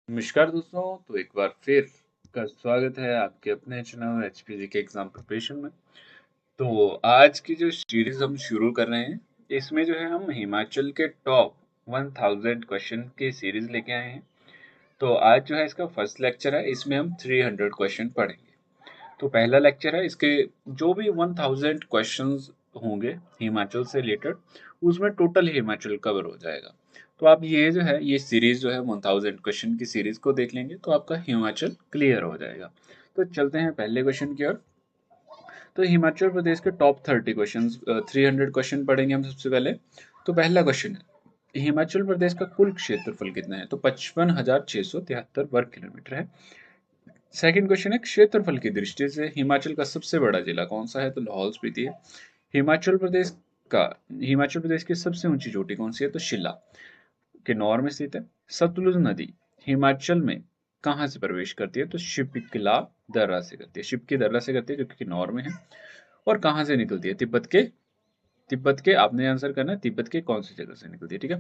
नमस्कार दोस्तों। तो एक बार फिर का स्वागत है आपके अपने चैनल एचपीजी के एग्जाम प्रिपरेशन में। तो आज की जो सीरीज हम शुरू कर रहे हैं, इसमें जो है हम हिमाचल के टॉप 1000 क्वेश्चन की सीरीज लेके आए हैं। तो आज जो है इसका फर्स्ट लेक्चर है, इसमें हम 300 क्वेश्चन पढ़ेंगे। तो पहला लेक्चर है, इसके जो भी 1000 क्वेश्चंस होंगे हिमाचल से रिलेटेड, उसमें टोटल हिमाचल कवर हो जाएगा। तो आप ये जो है ये सीरीज जो है 1000 क्वेश्चन की सीरीज को देख लेंगे तो आपका हिमाचल क्लियर हो जाएगा। तो चलते हैं पहले क्वेश्चन की ओर। तो हिमाचल प्रदेश के टॉप 30 क्वेश्चन, 300 क्वेश्चन पढ़ेंगे हम सबसे पहले। तो पहला क्वेश्चन है, हिमाचल प्रदेश का कुल क्षेत्रफल कितना है? तो 55,673 वर्ग किलोमीटर है। सेकंड क्वेश्चन है, क्षेत्रफल की दृष्टि से हिमाचल का सबसे बड़ा जिला कौन सा है? तो लाहौल स्पीति है। हिमाचल प्रदेश का हिमाचल प्रदेश की सबसे ऊंची चोटी कौन सी है? तो शिल्ला किन्नौर में स्थित है। सतलुज नदी हिमाचल में कहाँ से प्रवेश करती है? तो शिप्किला दर्रा से करती है, शिप्की दर्रा से करती है, जो कि किन्नौर में है। और कहाँ से निकलती है? तिब्बत के आपने आंसर करना है, तिब्बत के कौन सी जगह से निकलती है, ठीक है।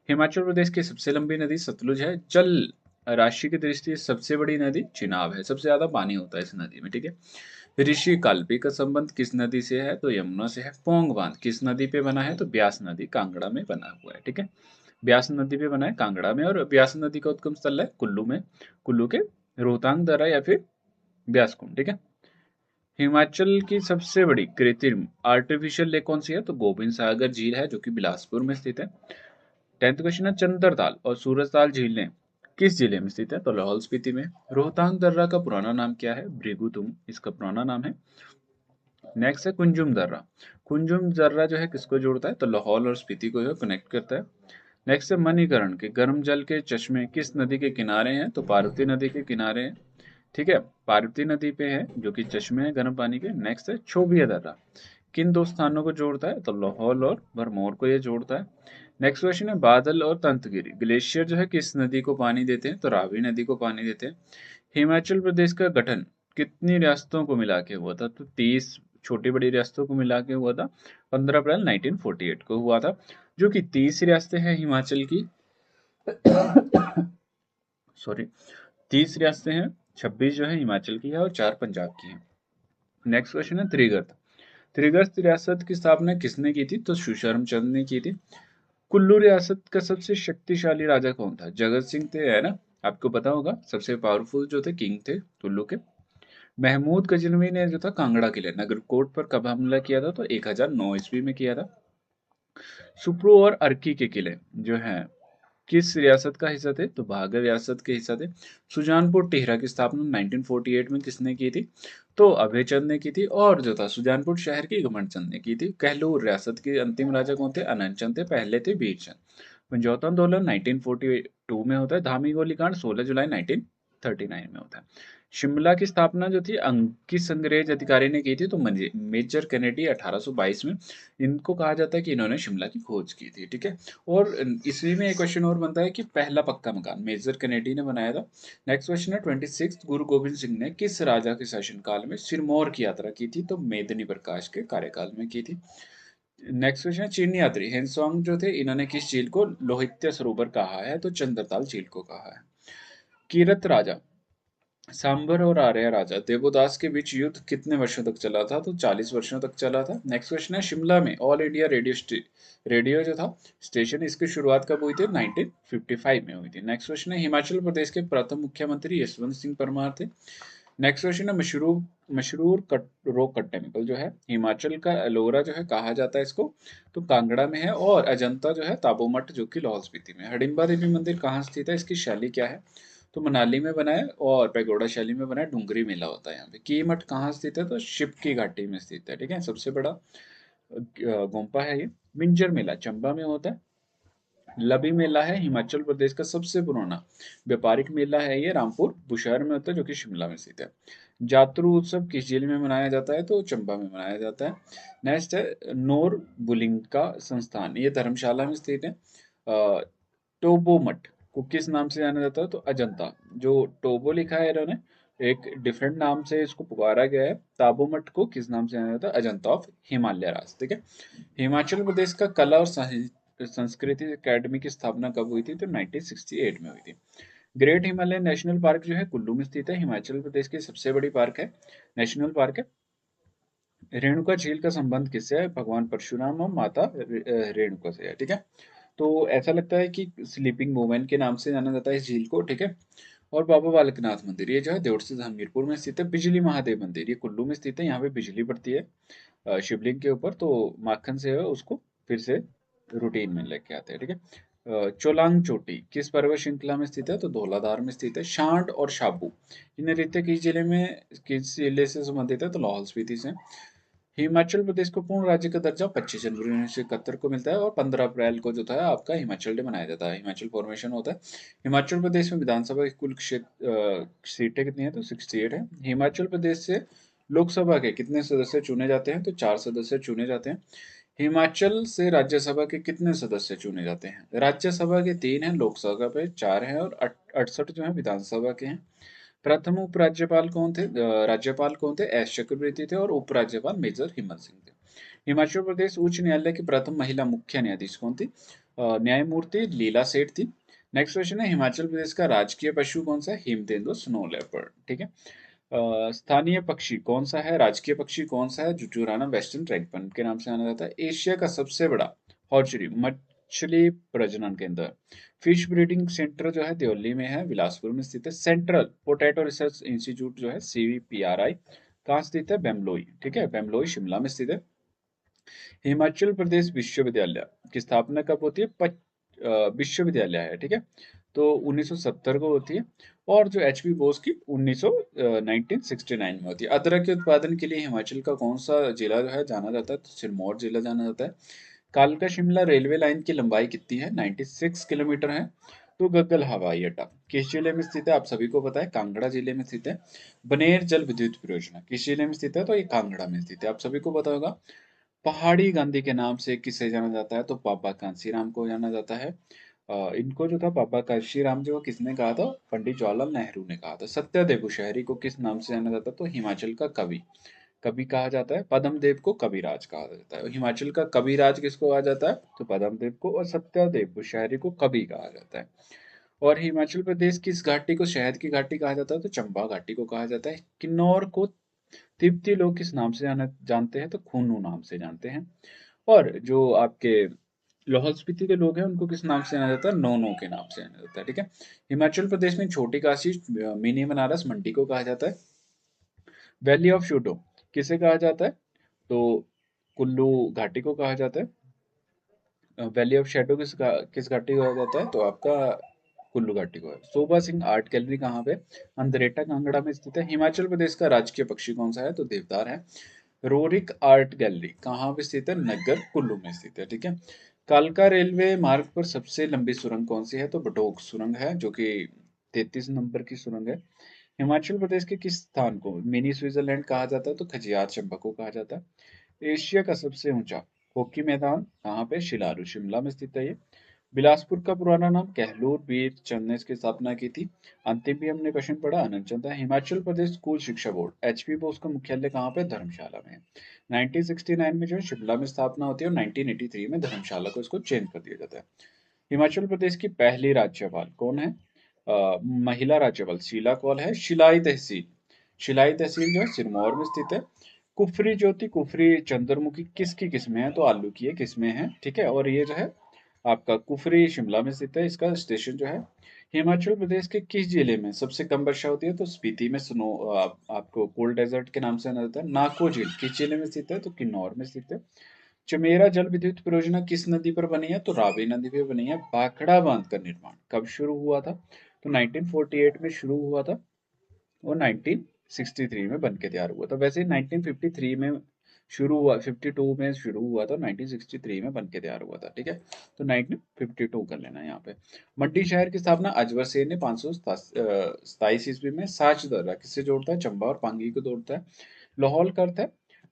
हिमाचल प्रदेश की सबसे लंबी नदी सतलुज है। जल राशि की दृष्टि से सबसे बड़ी नदी चिनाब है, सबसे ज्यादा पानी होता है इस नदी में, ठीक है। ऋषि कालपी का संबंध किस नदी से है? तो यमुना से है। पोंग बांध किस नदी पे बना है? तो ब्यास नदी कांगड़ा में बना हुआ है, ठीक है। ब्यास नदी पे बना है कांगड़ा में, और ब्यास नदी का उद्गम स्थल है कुल्लू में, कुल्लू के रोहतांग दर्रा या फिर ब्यास कुंड, ठीक है। हिमाचल की सबसे बड़ी कृत्रिम आर्टिफिशियल लेक कौन सी है? तो गोबिंद सागर झील है, जो कि बिलासपुर में स्थित है। 10th क्वेश्चन है, चंद्रताल और सूरजताल झीलें किस जिले में स्थित है? तो लाहौल स्पीति में। रोहतांग दर्रा का पुराना नाम क्या है? भृगुतुम इसका पुराना नाम है। नेक्स्ट है कुंजुम दर्रा। कुंजुम दर्रा जो है किसको जोड़ता है? तो लाहौल और स्पीति को जो कनेक्ट करता है। नेक्स्ट है मणिकर्ण के गर्म जल के चश्मे किस नदी के किनारे हैं? तो पार्वती नदी के किनारे हैं, ठीक है। पार्वती नदी पे है, जो कि चश्मे हैं गर्म पानी के। नेक्स्ट है छोबिया दर्रा, किन दो स्थानों को जोड़ता है? तो लाहौल और भरमौर को ये जोड़ता है। नेक्स्ट क्वेश्चन है, बादल और तंतगिरी ग्लेशियर जो है किस नदी को पानी देते हैं? तो रावी नदी को पानी देते हैं। हिमाचल प्रदेश का गठन कितनी रियासतों को मिला के हुआ था? तो 30 छोटी बड़ी रियासतों को मिला के हुआ था। 15 अप्रैल 1948 को हुआ था। जो कि 30 रियासतें हैं हिमाचल की, सॉरी, 30 रियासतें हैं। 26 जो है हिमाचल की है और 4 पंजाब की है। नेक्स्ट क्वेश्चन है, त्रिगर्त त्रिगर्त रियासत की स्थापना किसने की थी? तो सुशर्म चंद ने की थी। कुल्लू रियासत का सबसे शक्तिशाली राजा कौन था? जगत सिंह थे, है ना। आपको पता होगा, सबसे पावरफुल जो थे किंग थे कुल्लू के। महमूद गजनवी ने जो था कांगड़ा किले नगरकोट पर कब हमला किया था? तो 1009 ईस्वी में किया था। सुप्रो और अर्की के किले जो हैं किस रियासत का हिस्सा थे? तो भागर रियासत के हिस्सा थे। सुजानपुर टिहरा की स्थापना 1948 में किसने की थी? तो अभय चंद ने की थी। और जो था सुजानपुर शहर की घमंड चंद ने की थी। कहलूर रियासत के अंतिम राजा कौन थे? अनंत चंद थे, पहले थे बीर चंद। समझौता आंदोलन 1942 में होता है। धामी गोलीकांड 16 जुलाई 1939 में होता है। शिमला की स्थापना जो थी किस अंग्रेज अधिकारी ने की थी? तो मेजर कैनेडी 1822 में। इनको कहा जाता है कि इन्होंने शिमला की खोज की थी, ठीक है। और इसी में एक क्वेश्चन और बनता है कि पहला पक्का मकान मेजर कैनेडी ने बनाया था। नेक्स्ट क्वेश्चन है, 26 गुरु गोबिंद सिंह ने किस राजा के शासनकाल में सिरमौर की यात्रा की थी? तो मेदिनी प्रकाश के कार्यकाल में की थी। नेक्स्ट क्वेश्चन है, चीनी यात्री हेनसोंग जो थे, इन्होंने किस झील को लोहित्य सरोवर कहा है? तो चंद्रताल झील को कहा है। कीरत राजा सांबर और आर्य राजा देवोदास के बीच युद्ध कितने वर्षों तक चला था? तो 40 वर्षों तक चला था। नेक्स्ट क्वेश्चन है, शिमला में ऑल इंडिया रेडियो जो था स्टेशन, इसकी शुरुआत कब हुई थी? 1955 में हुई थी। नेक्स्ट क्वेश्चन है, हिमाचल प्रदेश के प्रथम मुख्यमंत्री यशवंत सिंह परमार थे। नेक्स्ट क्वेश्चन है, रॉक कट टेम्पल जो है हिमाचल का एलोरा जो है कहा जाता है इसको? तो कांगड़ा में है। और अजंता जो है ताबो मठ जो कि लाहौल स्पीति में। हडिम्बा देवी मंदिर कहाँ स्थित है? इसकी शैली क्या है? तो मनाली में बना है और पैगोडा शैली में बना है। डुंगरी मेला होता है यहाँ पे। की मठ कहाँ स्थित है? तो शिव की घाटी में स्थित है, ठीक है। सबसे बड़ा गोम्पा है ये। मिंजर मेला चंबा में होता है। लबी मेला है हिमाचल प्रदेश का सबसे पुराना व्यापारिक मेला है, ये रामपुर बुशहर में होता है, जो कि शिमला में स्थित है। जातरू उत्सव किस जिले में मनाया जाता है? तो चंबा में मनाया जाता है। नेक्स्ट है, नोर बुलिंका संस्थान, ये धर्मशाला में स्थित है। टोबो मठ को किस नाम से जाना जाता है? तो अजंता। जो टोबो लिखा है इन्होंने, एक डिफरेंट नाम से इसको पुकारा गया है। ताबो मठ को किस नाम से जाना जाता है? अजंता ऑफ हिमालय राज, ठीक है। हिमाचल प्रदेश का कला और साहित्य संस्कृति अकेडमी की स्थापना कब हुई थी? तो 1968 में हुई थी। ग्रेट हिमालयन नेशनल पार्क जो है कुल्लू में स्थित है, हिमाचल प्रदेश की सबसे बड़ी पार्क है, नेशनल पार्क है। रेणुका झील का संबंध किससे है? भगवान परशुराम और माता रेणुका से है, ठीक है। तो ऐसा लगता है कि स्लीपिंग वुमेन के नाम से जाना जाता है इस झील को, ठीक है। और बाबा बालकनाथ मंदिर, ये जो है देवस्री हमीरपुर में स्थित है। बिजली महादेव मंदिर, ये कुल्लू में स्थित है, यहाँ पे बिजली पड़ती है शिवलिंग के ऊपर, तो माखन से है उसको फिर से रूटीन में लेके आते हैं, ठीक है। चोलांग चोटी किस पर्वत श्रृंखला में स्थित है? तो धौलाधार में स्थित है। शांड और शाबू इन नृत्य किस जिले में, किस जिले से संबंधित है? तो लाहौल स्पीति से। हिमाचल प्रदेश को पूर्ण राज्य का दर्जा 25 जनवरी 1971 को मिलता है और 15 अप्रैल को जो था आपका हिमाचल डे मनाया जाता है, हिमाचल फॉर्मेशन होता है। हिमाचल प्रदेश में विधानसभा की कुल सीटें कितनी है? तो 68 है। हिमाचल प्रदेश से लोकसभा के कितने सदस्य चुने जाते हैं? तो 4 सदस्य चुने जाते हैं। हिमाचल से राज्यसभा के कितने सदस्य चुने जाते हैं? राज्यसभा के 3 हैं, लोकसभा पे 4 हैं और 68 जो है विधानसभा के हैं। प्रथम उपराज्यपाल कौन थे? राज्यपाल कौन थे? एस चक्रवर्ती थे और उपराज्यपाल मेजर हिम्मत सिंह थे। हिमाचल प्रदेश उच्च न्यायालय की प्रथम महिला मुख्य न्यायाधीश कौन थी? न्यायमूर्ति लीला सेठ थी। नेक्स्ट क्वेश्चन है, हिमाचल प्रदेश का राजकीय पशु कौन सा है? हिमतेंदु स्नो लेपर्ड, ठीक है। स्थानीय पक्षी कौन सा है? राजकीय पक्षी कौन सा है? जुजूराना वेस्टर्न ड्रैगन के नाम से जाना जाता है। एशिया का सबसे बड़ा हॉर्चरी मछली प्रजनन केंद्र, फिश ब्रीडिंग सेंटर जो है दिल्ली में है, बिलासपुर में स्थित है। सेंट्रल पोटैटो रिसर्च इंस्टीट्यूट जो है CVPRI कहाँ स्थित है? बेमलोई, ठीक है, बेमलोई शिमला में स्थित है। हिमाचल प्रदेश विश्वविद्यालय की स्थापना कब होती है? विश्वविद्यालय है, ठीक है, तो 1970 को होती है। और जो HP बोस की 1969 में होती है। अदरक के उत्पादन के लिए हिमाचल का कौन सा जिला जो है जाना जाता है? तो सिरमौर जिला जाना जाता है। कालका शिमला रेलवे लाइन की लंबाई कितनी है? 96 किलोमीटर है। तो गग्गल हवाई अड्डा किस जिले में स्थित है? आप सभी को पता है, कांगड़ा जिले में स्थित है। बनेर जल विद्युत परियोजना किस जिले में स्थित है? तो ये कांगड़ा में स्थित है, आप सभी को पता होगा। पहाड़ी गांधी के नाम से किसे जाना जाता है? तो बाबा कांसीराम को जाना जाता है। इनको जो था बाबा कांशीराम जो किसने कहा था? पंडित जवाहरलाल नेहरू ने कहा था। सत्यदेव बुशहरी को किस नाम से जाना जाता है? तो हिमाचल का कवि, कवि कहा जाता है। पद्मदेव को कविराज कहा जाता है। हिमाचल का कविराज किसको कहा जाता है? तो पद्मदेव को। और सत्यदेव बुशहरी को कवि कहा जाता है। और हिमाचल प्रदेश की इस घाटी को शहद की घाटी कहा जाता है, तो चंबा घाटी को कहा जाता है। किन्नौर को तिब्बती लोग किस नाम से जानते हैं? तो खूनू नाम से जानते हैं। और जो आपके लाहौल स्पीति के लोग हैं उनको किस नाम से जाना जाता है? नोनो के नाम से जाना जाता है, ठीक है। हिमाचल प्रदेश में छोटी काशी मिनी बनारस मंडी को कहा जाता है। वैली ऑफ शूडो किसे कहा जाता है? तो कुल्लू घाटी को कहा जाता है। वैली ऑफ शैडो किस घाटी को कहा जाता है? तो आपका कुल्लू घाटी को है। शोभा सिंह आर्ट गैलरी कहाँ पे? अंदरेटा कांगड़ा में स्थित है। हिमाचल प्रदेश का राजकीय पक्षी कौन सा है? तो देवदार है। रोरिक आर्ट गैलरी कहाँ पे स्थित है? नगर कुल्लू में स्थित है, ठीक है। कालका रेलवे मार्ग पर सबसे लंबी सुरंग कौन सी है? तो बडोग सुरंग है, जो कि 33 नंबर की सुरंग है। हिमाचल प्रदेश के किस स्थान को मिनी स्विट्जरलैंड कहा जाता है? तो खजियार चंबा को कहा जाता है। एशिया का सबसे ऊंचा हॉकी मैदान कहाँ पे? शिलारू शिमला में स्थित है ये। बिलासपुर का पुराना नाम कहलूर वीर चंद ने इसकी स्थापना की थी। अंतिम भी हमने क्वेश्चन पढ़ा आनंद चंद है। हिमाचल प्रदेश स्कूल शिक्षा बोर्ड HP बोस का मुख्यालय कहाँ पे? धर्मशाला में है। 1969 में जो है शिमला में स्थापना होती है और 1983 में धर्मशाला को इसको चेंज कर दिया जाता है। हिमाचल प्रदेश की पहली राज्यपाल कौन है? महिला राज्यपाल शीला कौल है। शिलाई तहसील, शिलाई तहसील जो है सिरमौर में स्थित है। कुफरी ज्योति कुफरी चंद्रमुखी किसकी किस्में हैं? तो आलू की ये किस्में हैं, ठीक है। और ये जो है आपका कुफरी शिमला में स्थित है, इसका स्टेशन जो है। हिमाचल प्रदेश के किस जिले में सबसे कम वर्षा होती है? तो स्पीति में स्नो आपको कोल्ड डेजर्ट के नाम से जाना जाता है। नाको झील किस जिले में स्थित है? तो किन्नौर में स्थित है। चमेरा जल विद्युत परियोजना किस नदी पर बनी है? तो रावी नदी पर बनी है। भाखड़ा बांध का निर्माण कब शुरू हुआ था? तो 1948 में शुरू हुआ था और 1963 में बन के तैयार हुआ था। वैसे 1953 में शुरू हुआ, 52 में शुरू हुआ था, 1963 में बन के तैयार हुआ था, ठीक है। तो 1952 कर लेना यहाँ पे। मंडी शहर की स्थापना अजबर सेन ने 527 ईस्वी में। साच दर्रा किससे जोड़ता है? चंबा और पांगी को जोड़ता है। लाहौल का अर्थ है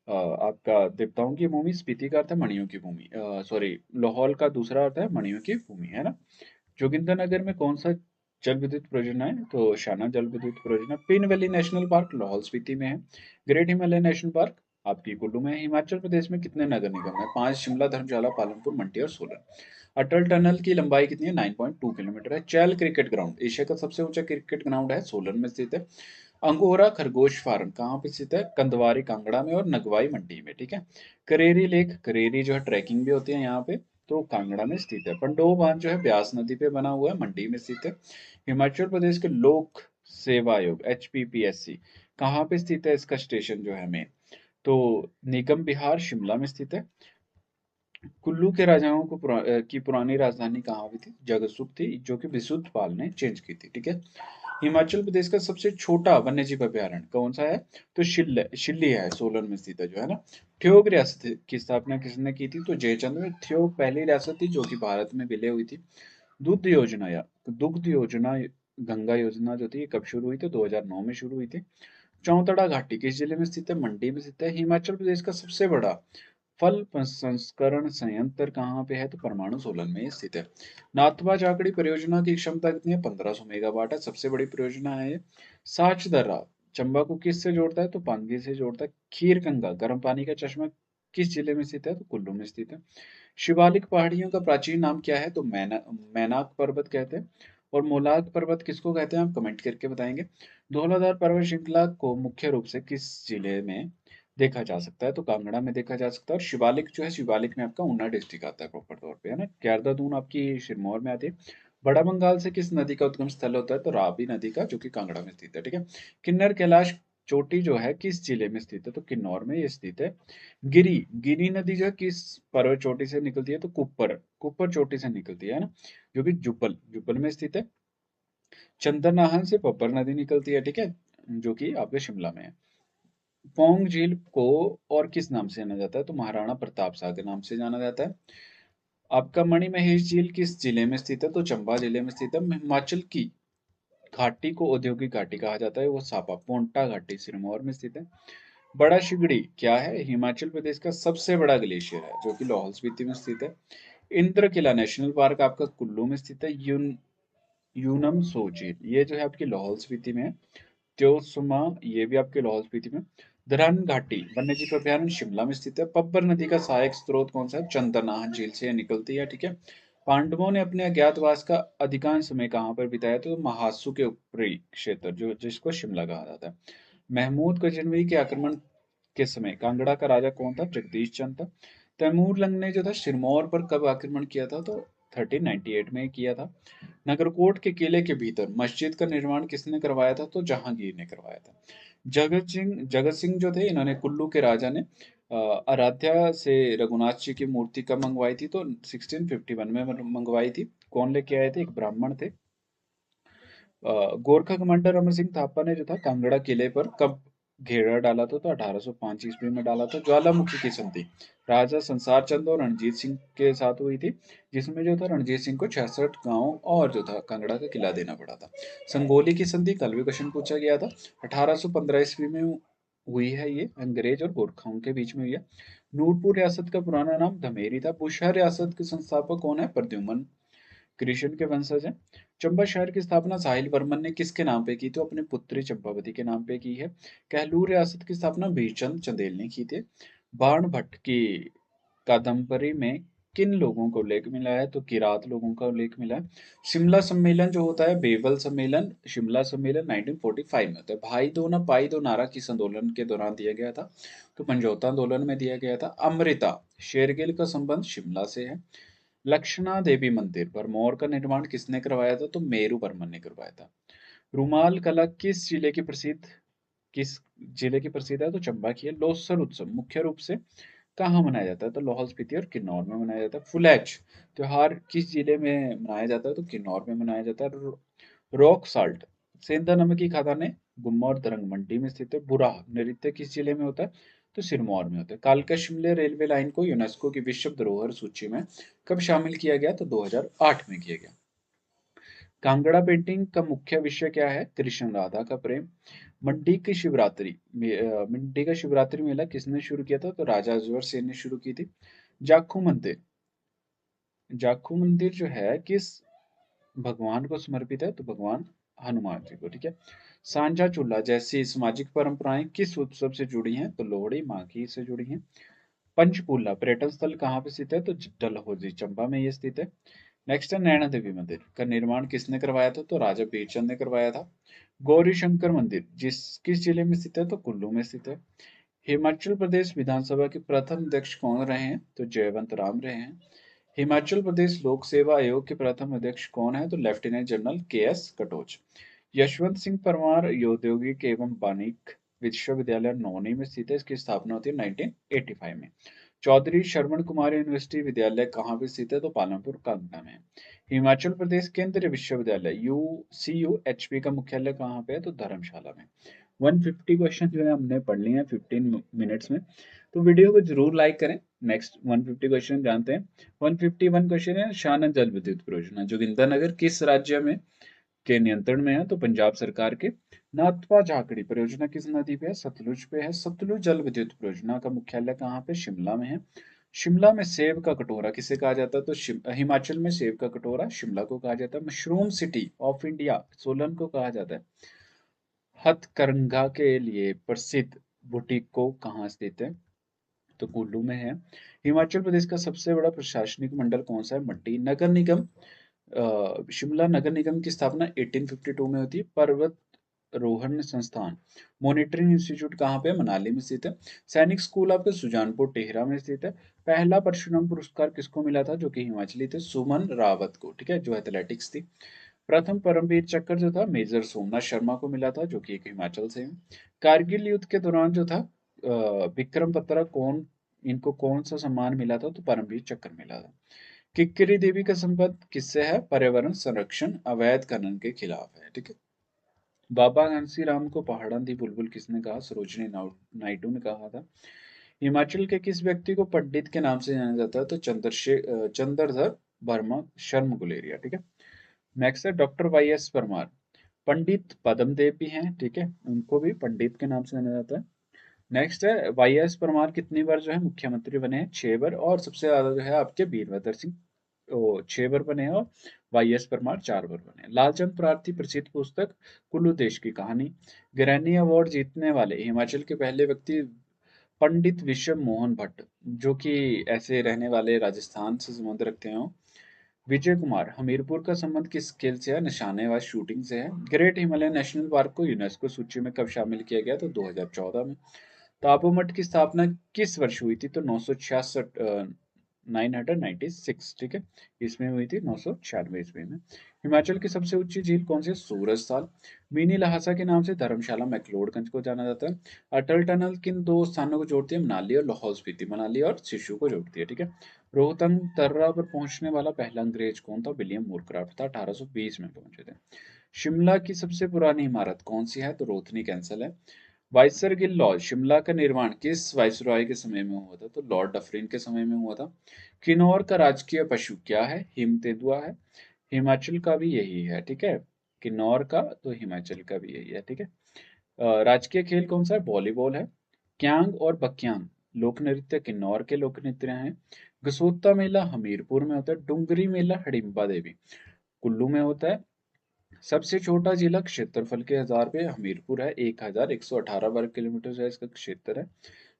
आपका देवताओं की भूमि। स्पीति का अर्थ है मणियों की भूमि, सॉरी, लाहौल का दूसरा अर्थ है मणियों की भूमि, है ना। जोगिंदरनगर में कौन सा जल विद्युत परियोजना है? तो शाना जल विद्युत परियोजना। Pin valley national park Lahaul Spiti में है। ग्रेट हिमालय नेशनल पार्क आपकी कुल्लू में है। हिमाचल प्रदेश में कितने नगर निगम है? 5, शिमला, धर्मशाला, पालमपुर, मंडी और सोलन। अटल टनल की लंबाई कितनी है? 9.2 किलोमीटर है। चैल क्रिकेट ग्राउंड एशिया का सबसे ऊंचा क्रिकेट ग्राउंड है, सोलन में स्थित है। अंगोरा खरगोश फार्म कहाँ पे स्थित है? कंदवारी कांगड़ा में और नगवाई मंडी में, ठीक है। करेरी लेक, करेरी जो है ट्रैकिंग भी होती है यहाँ पे, तो कांगड़ा में स्थित है। पंडोह बांध जो है ब्यास नदी पे बना हुआ है, मंडी में स्थित है। हिमाचल प्रदेश के लोक सेवा आयोग HPPSC कहाँ पे स्थित है? इसका स्टेशन जो है मेन, तो निगम विहार शिमला में स्थित है। कुल्लू के राजाओं को की पुरानी राजधानी कहाँ हुई थी? जगतसुख थी, जो कि विशुद्धपाल ने चेंज की थी, ठीक है। हिमाचल प्रदेश का सबसे छोटा वन्यजीव अभयारण्य कौन सा है? तो शिल्ली है, सोलन में स्थित है जो है ना। ठियोग रियासत की स्थापना किसने की थी? तो जयचंद में। ठियोग पहली रियासत थी जो कि भारत में विलय हुई थी। दुग्ध योजना गंगा योजना जो थी ये कब शुरू हुई थी? 2009 में शुरू हुई थी। चौतड़ा घाटी किस जिले में स्थित है? मंडी में स्थित है। हिमाचल प्रदेश का सबसे बड़ा फल संस्करण संयंत्र कहाँ पे है? तो परमाणु सोलन में स्थित है। नाथपा चाकड़ी परियोजना की क्षमता कितनी है? 1500 मेगावाट है, सबसे बड़ी परियोजना है ये। साच दर्रा चंबा को किस से जोड़ता है? तो पांगी से जोड़ता है। खीर गंगा गर्म पानी का चश्मा किस जिले में स्थित है? तो कुल्लू में स्थित है। शिवालिक पहाड़ियों का प्राचीन नाम क्या है? तो मैनाक पर्वत कहते हैं। और मोलाग पर्वत किसको कहते हैं? आप कमेंट करके बताएंगे। धौलाधार पर्वत श्रृंखला को मुख्य रूप से किस जिले में देखा जा सकता है? तो कांगड़ा में देखा जा सकता है। और शिवालिक जो है, शिवालिक में आपका ऊना डिस्ट्रिक्ट आता है प्रॉपर तौर पे, है ना। देहरादून आपकी सिरमौर में आती है। बड़ा बंगाल से किस नदी का उद्गम स्थल होता है? तो रावी नदी का, जो कि कांगड़ा में स्थित है, ठीक है। किन्नर कैलाश चोटी जो है किस जिले में स्थित है? तो किन्नौर में ये स्थित है। गिरी गिरी नदी जो है किस पर्वत चोटी से निकलती है? तो कुप्पर कुप्पर चोटी से निकलती है ना, जो कि जुब्बल जुब्बल में स्थित है। चंद्रनाहन से पब्बर नदी निकलती है, ठीक है, जो कि आपके शिमला में है। पौंग झील को और किस नाम से जाना जाता है? तो महाराणा प्रताप सागर नाम से जाना जाता है। आपका मणिमहेश झील किस जिले में स्थित है? तो चंबा जिले में स्थित है। हिमाचल की घाटी को औद्योगिक घाटी कहा जाता है, वो सापा पोंटा घाटी सिरमौर में स्थित है। बड़ा शिगड़ी क्या है? हिमाचल प्रदेश का सबसे बड़ा ग्लेशियर है, जो कि लाहौल स्पीति में स्थित है। इंद्र किला नेशनल पार्क आपका कुल्लू में स्थित है। यूनम सो झील ये जो है आपकी लाहौल स्पीति में है। त्योसुमा ये भी आपके लाहौल स्पीति में। धरान घाटी वन्यजीव अभयारण्य शिमला में स्थित है। पब्बर नदी का सहायक स्रोत कौन सा है? चंद्रनाहन झील से यह निकलती है, ठीक है। पांडवों ने अपने अज्ञातवास का अधिकांश समय कहाँ पर बिताया? तो महासू के ऊपरी क्षेत्र, जो जिसको शिमला कहा जाता है। महमूद गजनवी के आक्रमण के समय कांगड़ा का राजा कौन था? जगदीश चंद था। तैमूर लंग ने जो था सिरमौर पर कब आक्रमण किया था? तो 1398 में किया था। नगरकोट के किले के भीतर मस्जिद का निर्माण किसने करवाया था? तो जहांगीर ने करवाया था। जगत सिंह जो थे, इन्होंने कुल्लू के राजा ने आराध्या से रघुनाथ जी की मूर्ति कब मंगवाई थी? तो 1651 में मंगवाई थी। कौन लेके आए थे? एक ब्राह्मण थे। गोरखा कमांडर अमर सिंह थापा ने जो था कांगड़ा किले पर कब घेरा डाला था? तो 1805 ईस्वी में डाला था। ज्वालामुखी की संधि राजा संसार चंद और रणजीत सिंह के साथ हुई थी, जिसमें जो था रणजीत सिंह को 66 गांव और जो था कांगड़ा का किला देना पड़ा था। संगोली की संधि कल भी क्वेश्चन पूछा गया था, 1815 ईस्वी में हुई है, ये अंग्रेज और गोरखाओं के बीच में हुई है। नूरपुर रियासत का पुराना नाम धमेरी था। बुशहर रियासत के संस्थापक कौन है? प्रद्युमन कृष्ण के वंशज हैं। चंबा शहर की स्थापना साहिल वर्मन ने किसके नाम पे की? तो अपने पुत्री चंपावती के नाम पे की है। कहलूर रियासत की स्थापना भीमचंद चंदेल ने की थी। बाणभट्ट की कादम्बरी में किन लोगों का उल्लेख मिला है? तो किरात लोगों का उल्लेख मिला है। शिमला सम्मेलन जो होता है, बेवल सम्मेलन, शिमला सम्मेलन 1945 में होता है। भाई दो ना पाई दो नारा किस आंदोलन के दौरान दिया गया था? तो समझौता आंदोलन में दिया गया था। अमृता शेरगिल का संबंध शिमला से है। लक्षणा देवी मंदिर भरमौर का निर्माण किसने करवाया था? तो मेरू वर्मन ने करवाया था। रुमाल कला किस जिले की प्रसिद्ध है? तो चंबा की है। लोसर उत्सव मुख्य रूप से कहाँ मनाया जाता है? तो लाहौल स्पीति और किन्नौर में मनाया जाता है। फुलैच त्योहार किस जिले में मनाया जाता है? तो किन्नौर में मनाया जाता है। रॉक साल्ट सेंधा नमक की खदानें गुम्मा और दरंग मंडी में स्थित है। बुराह नृत्य किस जिले में होता है? तो सिरमौर में होता है। कालका शिमला रेलवे लाइन को यूनेस्को की विश्व धरोहर सूची में कब शामिल किया गया? तो 2008 में किया गया। कांगड़ा पेंटिंग का मुख्य विषय क्या है? कृष्ण राधा का प्रेम। मंडी का शिवरात्रि मेला किसने शुरू किया था? तो राजा अजवर सेन ने शुरू की थी। जाखू मंदिर जाखू मंदिर जो है किस भगवान को समर्पित है? तो भगवान हनुमान जी को, ठीक है। सांझा चूल्हा जैसी सामाजिक परंपराएं किस उत्सव से जुड़ी हैं? तो लोहड़ी माघी से जुड़ी हैं। पंचकूला पर्यटन स्थल कहाँ पे स्थित है? तो डलहौजी चंबा में ये स्थित है। नेक्स्ट है नैना देवी मंदिर का निर्माण किसने करवाया था? तो राजा बीरचंद ने करवाया था। गौरी शंकर मंदिर किस जिले में स्थित है? तो कुल्लू में स्थित है। हिमाचल प्रदेश विधानसभा के प्रथम अध्यक्ष कौन रहे हैं? तो जयवंत राम रहे हैं। हिमाचल प्रदेश लोक सेवा आयोग के प्रथम अध्यक्ष कौन है? तो लेफ्टिनेंट जनरल के एस कटोच। यशवंत सिंह परमार औद्योगिक एवं वाणिज्य विश्वविद्यालय नौनी में स्थित है। इसकी स्थापना होती है 1985 में। चौधरी श्रवण कुमार यूनिवर्सिटी विद्यालय कहाँ पे स्थित है? तो पालमपुर कांगड़ा में। हिमाचल प्रदेश केंद्रीय विश्वविद्यालय CUHP का मुख्यालय कहाँ पे है? तो धर्मशाला में। 150 क्वेश्चन जो है हमने पढ़ लिए हैं 15 मिनट्स में, तो वीडियो को जरूर लाइक करें। नेक्स्ट 150 क्वेश्चन जानते हैं। 151 क्वेश्चन है शानन जल विद्युत परियोजना जोगिंदरनगर किस राज्य में के नियंत्रण में है? तो पंजाब सरकार के। नाथपा झाकड़ी परियोजना किस नदी पे है? सतलुज पे है। सतलुज जल विद्युत परियोजना का मुख्यालय कहाँ पे? शिमला में है। शिमला में सेब का कटोरा किसे कहा जाता है? तो हिमाचल में सेब का कटोरा शिमला को कहा जाता है। Mushroom city of India Solan को कहा जाता है। हथकरघा के लिए प्रसिद्ध बुटीक कहाँ स्थित है? तो कुल्लू में है। हिमाचल प्रदेश का सबसे बड़ा प्रशासनिक मंडल कौन सा है? मड्डी। नगर निगम शिमला नगर निगम की स्थापना 1852 में होती है। पर्वत रोहण संस्थान मॉनिटरिंग इंस्टीट्यूट कहाँ पे? मनाली में स्थित है। सैनिक स्कूल आपके सुजानपुर टेहरा में स्थित है। पहला परशुराम पुरस्कार किसको मिला था? जो कि हिमाचली थे, सुमन रावत को, ठीक है, जो एथलेटिक्स थी। प्रथम परमवीर चक्र जो था मेजर सोमनाथ शर्मा को मिला था, जो कि एक हिमाचल से है। कारगिल युद्ध के दौरान जो था विक्रम बत्रा इनको कौन सा सम्मान मिला था? तो परमवीर चक्र मिला था। किक्करी देवी का संबंध किससे है? पर्यावरण संरक्षण अवैध खनन के खिलाफ है, ठीक है। बाबा घनश्याम को पहाड़न दी बुलबुल किसने कहा? सरोजिनी नायडू ने कहा था। हिमाचल के किस व्यक्ति को पंडित के नाम से जाना जाता है? तो चंद्रधर वर्मा शर्म गुलेरिया, ठीक है। नेक्स्ट है डॉक्टर YS परमार। पंडित पद्मदेव भी हैं, ठीक है, उनको भी पंडित के नाम से जाना जाता है। नेक्स्ट है YS परमार कितनी बार जो है मुख्यमंत्री बने हैं? 6 बार। और सबसे ज्यादा जो है आपके वीरभद्र सिंह 6 बार बने हैं, और YS परमार 4 बार बने हैं। लालचंद प्रार्थी प्रसिद्ध पुस्तक कुल्लू देश की कहानी। ग्रैनी अवार्ड जीतने वाले हिमाचल के पहले व्यक्ति पंडित विश्व मोहन भट्ट, जो कि ऐसे रहने वाले राजस्थान से संबंध रखते हो। विजय कुमार हमीरपुर का संबंध किस खेल से है? निशानेबाज शूटिंग से है। ग्रेट हिमालयन नेशनल पार्क को यूनेस्को सूची में कब शामिल किया गया? तो 2014 में। ताबो मठ की स्थापना किस वर्ष हुई थी? तो 966 996, ठीक है, इसमें हुई थी 996 ईस्वी में। हिमाचल की सबसे ऊंची झील कौन सी है? सूरज ताल। मिनी लहासा के नाम से धर्मशाला मैक्लोडगंज को जाना जाता है। अटल टनल किन दो स्थानों को जोड़ती है? मनाली और लाहौल स्पीति। मनाली और सिशु को जोड़ती है, ठीक है। रोहतांग दर्रा पर पहुंचने वाला पहला अंग्रेज कौन था? विलियम मोरक्राफ्ट था, 1820 में पहुंचे थे। शिमला की सबसे पुरानी इमारत कौन सी है? तो रोथनी कैंसल है। वाइसरगिल लॉज शिमला का निर्माण किस वाइसरॉय के समय में हुआ था? तो लॉर्ड डफरिन के समय में हुआ था। किन्नौर का राजकीय पशु क्या है? हिम तेंदुआ है। हिमाचल का भी यही है, ठीक है। किन्नौर का तो हिमाचल का भी यही है, ठीक है। राजकीय खेल कौन सा है? वॉलीबॉल है। क्यांग और बक्यांग लोक नृत्य किन्नौर के लोक नृत्य हैं। गसोता मेला हमीरपुर में होता है। डुंगरी मेला हडिम्बा देवी कुल्लू में होता है। सबसे छोटा जिला क्षेत्रफल के हजार पे हमीरपुर है, 1118 वर्ग किलोमीटर जो है इसका क्षेत्र है।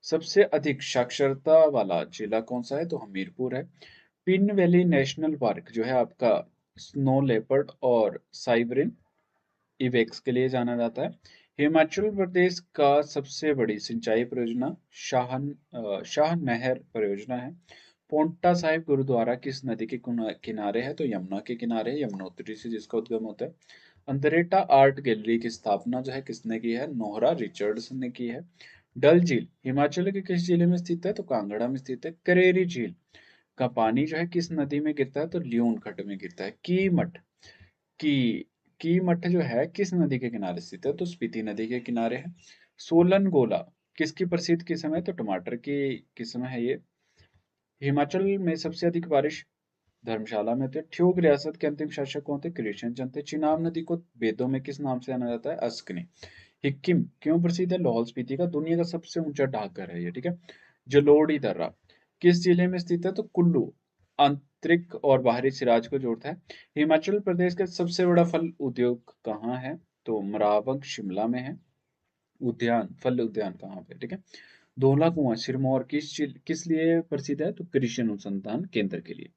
सबसे अधिक साक्षरता वाला जिला कौन सा है? तो हमीरपुर है। पिन वैली नेशनल पार्क जो है आपका स्नो लेपर्ड और साइबरिन इवेक्स के लिए जाना जाता है। हिमाचल प्रदेश का सबसे बड़ी सिंचाई परियोजना शाह नहर परियोजना है। पोंटा साहिब गुरुद्वारा किस नदी के किनारे है? तो यमुना के किनारे है, यमुनोत्री से जिसका उद्गम होता है। अंद्रेटा आर्ट गैलरी की स्थापना जो है किसने की है? नोहरा रिचर्ड्स ने की है। डल झील हिमाचल के किस जिले में स्थित है? तो कांगड़ा में स्थित है। करेरी झील का पानी जो है किस नदी में गिरता है? तो लियोन खड्ड में गिरता है। की कीमठ जो है किस नदी के किनारे स्थित है? तो स्पीति नदी के किनारे है। सोलन गोला किसकी प्रसिद्ध किस्म है? तो टमाटर की किस्म है ये। हिमाचल में सबसे अधिक बारिश धर्मशाला में थे। ठियोग रियासत के अंतिम शासक कौन थे? कृष्ण चंद थे। चिनाब नदी को वेदों में किस नाम से जाना जाता है? अस्कनी। हिक्किम क्यों प्रसिद्ध है? लाहौल स्पीति का दुनिया का सबसे ऊंचा डाकघर है ये, ठीक है। जलोड़ी दर्रा किस जिले में स्थित है? तो कुल्लू आंतरिक और बाहरी सिराज को जोड़ता है। हिमाचल प्रदेश का सबसे बड़ा फल उद्योग कहाँ है? तो मरावग शिमला में है। फल उद्यान कहाँ पे, ठीक है। धौला कुआं सिरमौर किस लिए प्रसिद्ध है? तो कृषि अनुसंधान केंद्र के लिए।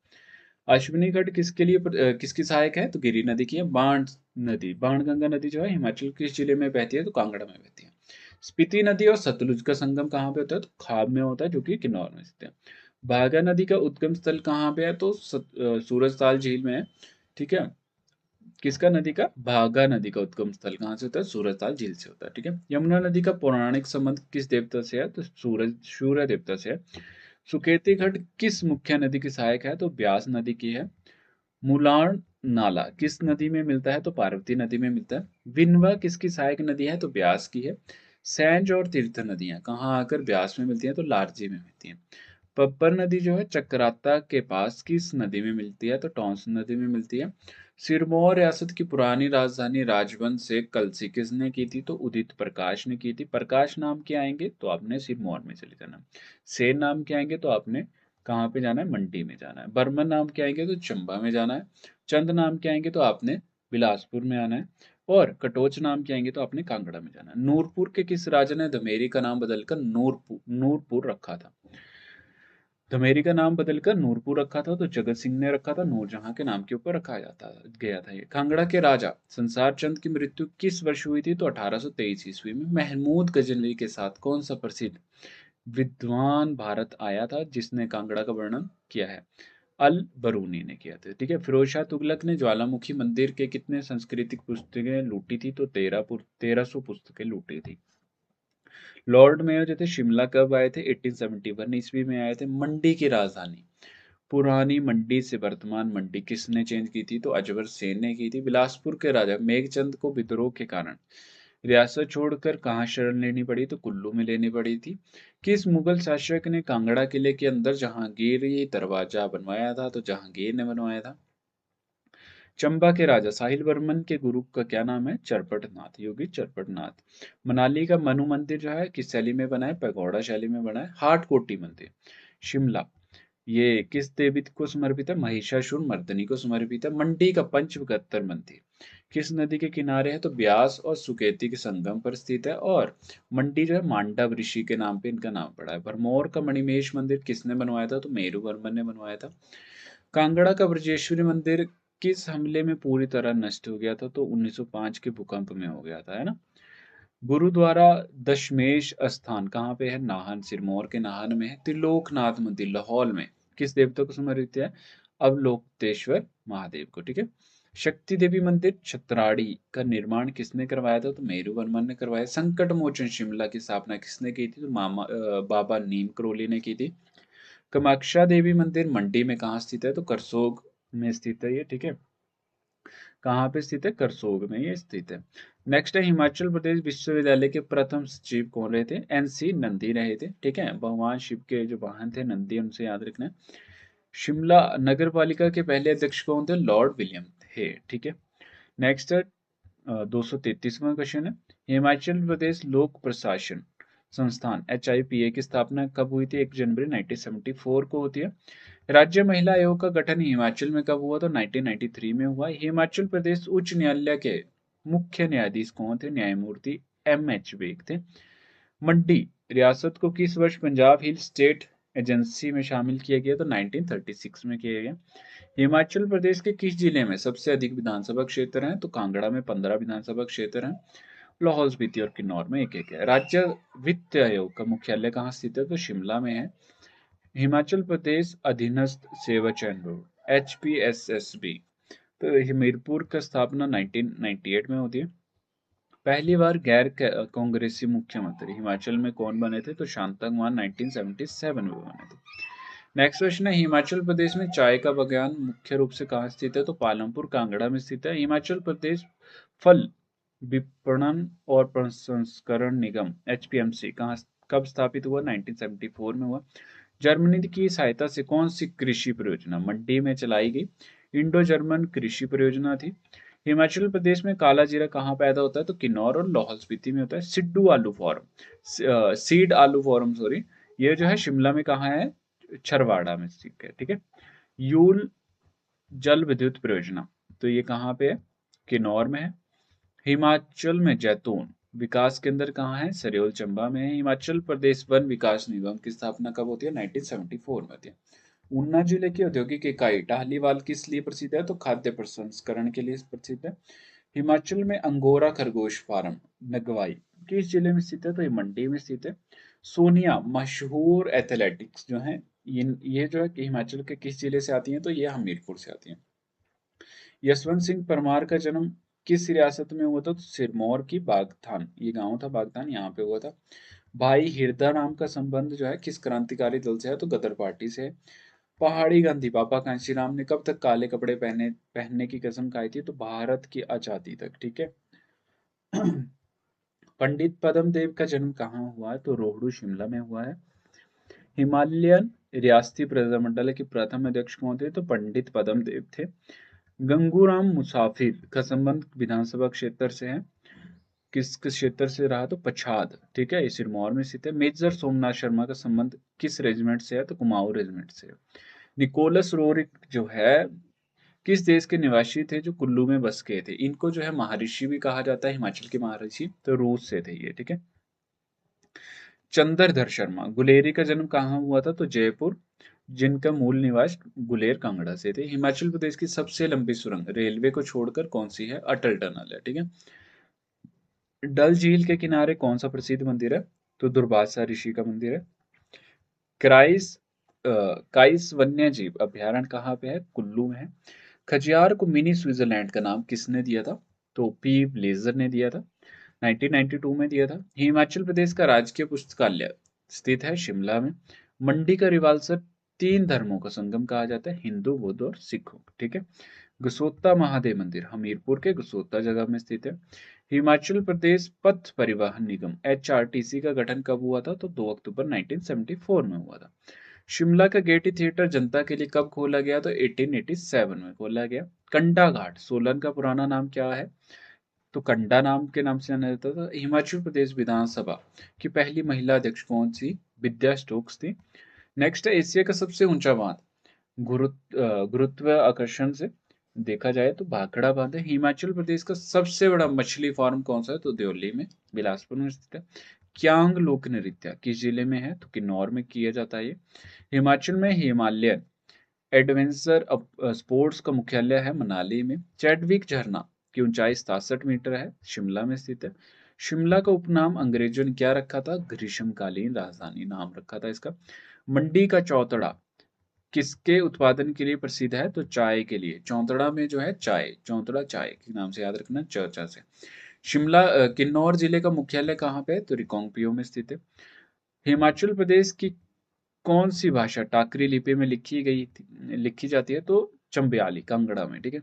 अश्विनी घाट किसके लिए किसकी सहायक है? तो गिरि नदी की है। बाण नदी, बाणगंगा नदी जो है हिमाचल किस जिले में बहती है? तो कांगड़ा में बहती है। स्पीति नदी और सतलुज का संगम कहाँ पे होता है? तो खाब में होता है, जो कि किन्नौर में स्थित है। भागा नदी का उद्गम स्थल कहाँ पे है? तो सूरजताल झील में है। ठीक है। किसका नदी का? भागा नदी का उद्गम स्थल कहाँ से होता है? सूरजताल झील से होता है। ठीक है। यमुना नदी का पौराणिक संबंध किस देवता से है? तो सूर्य देवता से है। सुकेती घाट किस मुख्य नदी की सहायक है? तो ब्यास नदी की है। मुलाण नाला किस नदी में मिलता है? तो पार्वती नदी में मिलता है। विनवा किसकी सहायक नदी है? तो ब्यास की है। सैंज और तीर्थ नदियां कहाँ आकर ब्यास में मिलती हैं? तो लारजी में मिलती हैं। पब्बर नदी जो है चक्राता के पास किस नदी में मिलती है? तो टॉन्स नदी में मिलती है। सिरमौर रियासत की पुरानी राजधानी राजवंश से कलसी किसने की थी? तो उदित प्रकाश ने की थी। प्रकाश नाम के आएंगे तो आपने सिरमौर में चले जाना। सेन नाम के आएंगे तो आपने कहाँ पे जाना है? मंडी में जाना है। बर्मन नाम के आएंगे तो चंबा में जाना है। चंद नाम के आएंगे तो आपने बिलासपुर में आना है। और कटोच नाम के आएंगे तो आपने कांगड़ा में जाना है। नूरपुर के किस राजा ने धमेरी का नाम बदलकर नूरपुर नूरपुर रखा था? धमेरी का नाम बदलकर नूरपुर रखा था तो जगत सिंह ने रखा था। नूरजहां के नाम के ऊपर रखा जाता गया था ये। कांगड़ा के राजा संसार चंद की मृत्यु किस वर्ष हुई थी? तो 1823 ईस्वी में। महमूद गजनवी के साथ कौन सा प्रसिद्ध विद्वान भारत आया था जिसने कांगड़ा का वर्णन किया है? अल बरूनी ने किया था। ठीक है। फिरोज शाह तुगलक ने ज्वालामुखी मंदिर के कितने सांस्कृतिक पुस्तकें लूटी थी? तो 1300 पुस्तकें लूटी थी। लॉर्ड मेयो जो थे शिमला कब आए थे? 1871 ईस्वी में आए थे। मंडी की राजधानी पुरानी मंडी से वर्तमान मंडी किसने चेंज की थी? तो अजबर सेन ने की थी। बिलासपुर के राजा मेघचंद को विद्रोह के कारण रियासत छोड़कर कहाँ शरण लेनी पड़ी? तो कुल्लू में लेनी पड़ी थी। किस मुगल शासक ने कांगड़ा किले के अंदर जहांगीरी दरवाजा बनवाया था? तो जहांगीर ने बनवाया था। चंबा के राजा साहिल वर्मन के गुरु का क्या नाम है? चरपटनाथ, योगी चरपटनाथ। मनाली का मनु मंदिर जो है किस शैली में बना है? पैगोडा शैली में बना है। हाट कोटी मंदिर शिमला ये किस देवी को समर्पित है? महिषासुर मर्दनी को समर्पित है। मंडी का पंचगत्तर मंदिर किस नदी के किनारे है? तो ब्यास और सुकेती के संगम पर स्थित है। और मंडी जो है मांडव ऋषि के नाम पे इनका नाम पड़ा है। भरमौर का मणिमेश मंदिर किसने बनवाया था? तो मेरू वर्मन ने बनवाया था। कांगड़ा का ब्रजेश्वरी मंदिर किस हमले में पूरी तरह नष्ट हो गया था? तो 1905 के भूकंप में हो गया था, है ना। गुरुद्वारा दशमेश स्थान कहाँ पे है? नाहन, सिरमौर के नाहन में है। त्रिलोकनाथ मंदिर लाहौल में किस देवता को समर्पित है? अवलोकतेश्वर महादेव को। ठीक है। शक्ति देवी मंदिर छतराड़ी का निर्माण किसने करवाया था? तो मेरू वर्मन ने करवाया। संकट मोचन शिमला की स्थापना किसने की थी? तो बाबा नीम करोली ने की थी। कामाक्षा देवी मंदिर मंडी में कहाँ स्थित है? तो करसोग में स्थित है ये। ठीक है। कहाँ पे स्थित है? करसोग में ये स्थित है। नेक्स्ट है हिमाचल प्रदेश विश्वविद्यालय के प्रथम सचिव कौन रहे थे? एनसी नंदी रहे थे। ठीक है। भगवान शिव के जो वाहन थे नंदी, उनसे याद रखना है। शिमला नगर पालिका के पहले अध्यक्ष कौन थे? लॉर्ड विलियम थे। ठीक है। नेक्स्ट है 233वां क्वेश्चन है, हिमाचल प्रदेश लोक प्रशासन संस्थान HIPA की स्थापना कब हुई थी? 1 जनवरी 1974 को होती है। राज्य महिला आयोग का गठन हिमाचल में कब हुआ? तो 1993 में हुआ। हिमाचल प्रदेश उच्च न्यायालय के मुख्य न्यायाधीश कौन थे? न्यायमूर्ति MH बेग थे। मंडी रियासत को किस वर्ष पंजाब हिल स्टेट एजेंसी में शामिल किया गया? तो 1936 में किया गया। हिमाचल प्रदेश के किस जिले में सबसे अधिक विधानसभा क्षेत्र हैं? तो कांगड़ा में 15 विधानसभा क्षेत्र हैं। लाहौल स्पीति और किन्नौर में एक एक है। राज्य वित्त आयोग का मुख्यालय कहाँ स्थित है? तो शिमला में है। हिमाचल प्रदेश अधीनस्थ सेवा चयन बोर्ड HPSSB तो हमीरपुर का स्थापना 1998 में होती है। पहली बार गैर कांग्रेसी मुख्यमंत्री हिमाचल में कौन बने थे? तो शांतंग मान 1977 में बने थे। नेक्स्ट क्वेश्चन है, हिमाचल प्रदेश में चाय का बागान मुख्य रूप से कहाँ स्थित है? तो पालमपुर कांगड़ा में स्थित है। हिमाचल प्रदेश फल विपणन और प्रसंस्करण निगम HPMC कब स्थापित हुआ? 1974 में हुआ। जर्मनी की सहायता से कौन सी कृषि परियोजना मंडी में चलाई गई? इंडो जर्मन कृषि परियोजना थी। हिमाचल प्रदेश में काला जीरा कहाँ पैदा होता है? तो किन्नौर और लाहौल स्पीति में होता है। सिड्डू आलू फॉर्म सीड आलू फॉर्म सॉरी, ये जो है शिमला में कहाँ है? छरवाड़ा में स्थित है। ठीक है। यूल जल विद्युत परियोजना तो ये कहाँ पे है? किन्नौर में है। हिमाचल में जैतून विकास केंद्र कहाँ है? सरयोल चंबा में है। हिमाचल प्रदेश वन विकास निगम की स्थापना कब होती है? 1974 में होती है। ऊना जिले की औद्योगिक इकाई टाहलीवाल किस लिए प्रसिद्ध है? तो खाद्य प्रसंस्करण के लिए प्रसिद्ध है। हिमाचल में अंगोरा खरगोश फार्म नगवाई किस जिले में स्थित है? तो ये मंडी में स्थित है। सोनिया मशहूर एथलेटिक्स जो है, ये जो है कि हिमाचल के किस जिले से आती हैं? तो ये हमीरपुर से आती हैं। यशवंत सिंह परमार का जन्म किस रियासत में हुआ था? तो सिरमौर की बागथान, ये गांव था बागथान, यहाँ पे हुआ था। भाई हिरदा नाम का संबंध जो है किस क्रांतिकारी दल से है? तो गदर पार्टी से है। पहाड़ी गांधी बाबा कांशीराम ने कब तक काले कपड़े पहनने की कसम खाई थी? तो भारत की आजादी तक, ठीक है। पंडित पद्म देव का जन्म कहाँ हुआ है? तो रोहड़ू शिमला में हुआ है। हिमालयन रियासती प्रतिनिधिमंडल के प्रथम अध्यक्ष कौन थे? तो पंडित पद्म देव थे। गंगूराम मुसाफिर का संबंध विधानसभा क्षेत्र से है। किस किस क्षेत्र से रहा? तो पछाद, ठीक है, ये सिरमौर में स्थित है। मेजर सोमनाथ शर्मा का संबंध किस रेजिमेंट से है? तो कुमाऊं रेजिमेंट से है। निकोलस रोरिक जो है किस देश के निवासी थे जो कुल्लू में बस गए थे? इनको जो है महर्षि भी कहा जाता है, हिमाचल के महर्षि, तो रूस से थे ये, ठीक है। चंद्रधर शर्मा गुलेरी का जन्म कहाँ हुआ था? तो जयपुर, जिनका मूल निवास गुलेर कांगड़ा से थे। हिमाचल प्रदेश की सबसे लंबी सुरंग रेलवे को छोड़कर कौन सी है? अटल टनल है, ठीक है। डल झील के किनारे कौन सा प्रसिद्ध मंदिर है? तो दुर्वासा ऋषि का मंदिर है। क्राइस काइस वन्य जीव अभ्यारण्य कहाँ पे है? कुल्लू में है। खजियार को मिनी स्विट्जरलैंड का नाम किसने दिया था? तो पी ब्लेजर ने दिया था, 1992 में दिया था। हिमाचल प्रदेश का राजकीय पुस्तकालय स्थित है शिमला में। मंडी का रिवाल्सर तीन धर्मों का संगम कहा जाता है, हिंदू, बुद्ध और सिखों, ठीक है। गसोता महादेव मंदिर हमीरपुर के गसोता जगह में स्थित है। हिमाचल प्रदेश पथ परिवहन निगम HRTC का गठन कब हुआ था? तो 2 अक्टूबर 1974 में हुआ था। शिमला का गेयटी थिएटर जनता के लिए कब खोला गया? तो 1887 में खोला गया। कंडा घाट सोलन का पुराना नाम क्या है? तो कंडा नाम के नाम से जाना जाता था। हिमाचल प्रदेश विधानसभा की पहली महिला अध्यक्ष कौन सी? विद्या स्टोक्स थी। नेक्स्ट है एशिया का सबसे ऊंचा बांध गुरुत्व आकर्षण से देखा जाए तो भाखड़ा बांध है। हिमाचल प्रदेश का सबसे बड़ा मछली फार्म कौन सा है? तो देवली में, बिलासपुर में स्थित है। क्यांग लोक नृत्य किस जिले में है? तो किन्नौर में किया जाता है ये। हिमाचल में हिमालयन एडवेंचर स्पोर्ट्स का मुख्यालय है मनाली में। चैडविक झरना की ऊंचाई 67 मीटर है, शिमला में स्थित है। शिमला का उपनाम अंग्रेजों ने क्या रखा था? ग्रीष्मकालीन राजधानी नाम रखा था इसका। मंडी का चौतड़ा किसके उत्पादन के लिए प्रसिद्ध है? तो चाय के लिए। चौतड़ा में जो है चाय, चौतड़ा चाय के नाम से याद रखना, चर्चा से। शिमला किन्नौर जिले का मुख्यालय कहाँ पे है? तो रिकांगपिओ में स्थित है। हिमाचल प्रदेश की कौन सी भाषा टाकरी लिपि में लिखी जाती है? तो चंबयाली, कांगड़ा में, ठीक है।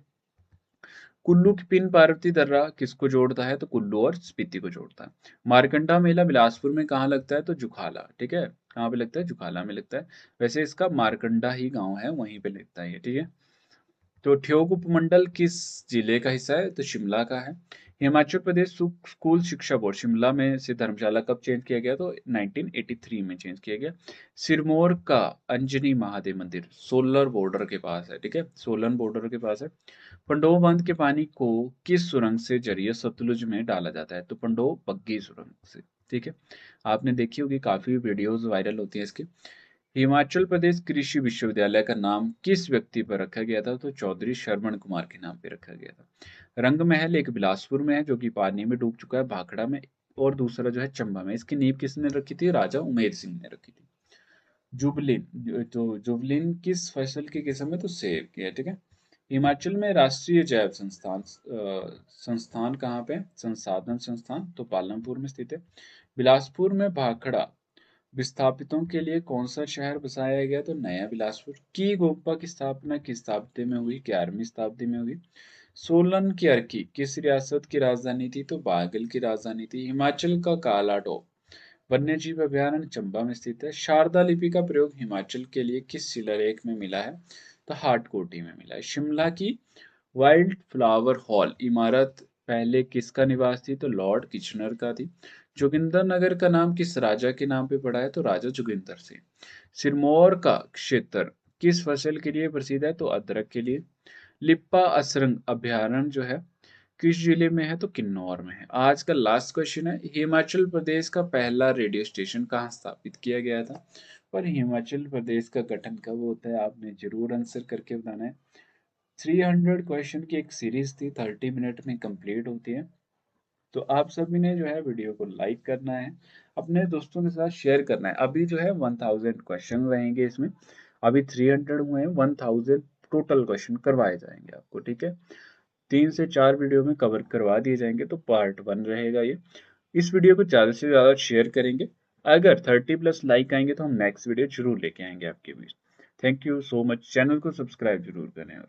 कुल्लू की पिन पार्वती दर्रा किसको जोड़ता है? तो कुल्लू और स्पीति को जोड़ता है। मारकंडा मेला बिलासपुर में कहाँ लगता है? तो जुखाला, ठीक है। कहाँ पे लगता है? जुखाला में लगता है। वैसे इसका मारकंडा ही गांव है, वहीं पे लगता है ये, ठीक है। तो ठियोग उपमंडल किस जिले का हिस्सा है? तो शिमला का है। हिमाचल प्रदेश स्कूल शिक्षा बोर्ड शिमला में से धर्मशाला कब चेंज किया गया? तो 1983 में चेंज किया गया। सिरमौर का अंजनी महादेव मंदिर सोलर बॉर्डर के पास है, ठीक है, सोलन बॉर्डर के पास है। पंडोह बांध के पानी को किस सुरंग से जरिए सतलुज में डाला जाता है? तो पंडोह बग्गी सुरंग से, ठीक है। आपने देखी होगी, काफी वीडियोस वायरल होती हैं इसकी। हिमाचल प्रदेश कृषि विश्वविद्यालय का नाम किस व्यक्ति पर रखा गया था? तो चौधरी श्रवण कुमार के नाम पे रखा गया था। रंग महल एक बिलासपुर में है जो कि पानी में डूब चुका है, भाखड़ा में, और दूसरा जो है चंबा में। इसकी नींव किसने रखी थी? राजा उमेर सिंह ने रखी थी। जुबलिन तो जुबलिन किस फसल की किस्म है? तो सेब की है, ठीक है। हिमाचल में राष्ट्रीय जैव संस्थान कहाँ पे है? संसाधन संस्थान तो पालमपुर में स्थित है। बिलासपुर में भाखड़ा विस्थापितों के लिए कौन सा शहर बसाया गया? तो नया बिलासपुर। की गोपा की स्थापना किस शताब्दी में हुई? 11वीं शताब्दी में हुई। सोलन की अर्की किस रियासत की राजधानी थी? तो बागल की राजधानी थी। हिमाचल का काला टोप वन्यजीव अभयारण्य चंबा में स्थित है। शारदा लिपि का प्रयोग हिमाचल के लिए किस शिलालेख में मिला है? तो हाटकोटी में मिला है। शिमला की वाइल्ड फ्लावर हॉल इमारत पहले किसका निवास थी? तो लॉर्ड किचनर का थी। जोगिंदर नगर का नाम किस राजा के नाम पे पड़ा है? तो राजा जोगिंदर सिंह। सिरमौर का क्षेत्र किस फसल के लिए प्रसिद्ध है? तो अदरक के लिए। लिप्पा असरंग अभयारण्य जो है किस जिले में है? तो किन्नौर में है। आज का लास्ट क्वेश्चन है, हिमाचल प्रदेश का पहला रेडियो स्टेशन कहाँ स्थापित किया गया था? और हिमाचल प्रदेश का गठन कब होता है? आपने जरूर आंसर करके बताना है। 300 क्वेश्चन की एक सीरीज थी, 30 मिनट में कंप्लीट होती है। तो आप सभी ने जो है वीडियो को लाइक करना है, अपने दोस्तों के साथ शेयर करना है। अभी जो है 1000 क्वेश्चन रहेंगे इसमें, अभी 300 हुए हैं, 1000 टोटल क्वेश्चन करवाए जाएंगे आपको, ठीक है। 3 से 4 वीडियो में कवर करवा दिए जाएंगे, तो पार्ट 1 रहेगा ये। इस वीडियो को ज़्यादा से ज़्यादा शेयर करेंगे। अगर 30+ लाइक आएंगे तो हम नेक्स्ट वीडियो जरूर लेके आएंगे आपके बीच। Thank you so much. Channel को सब्सक्राइब जरूर करें और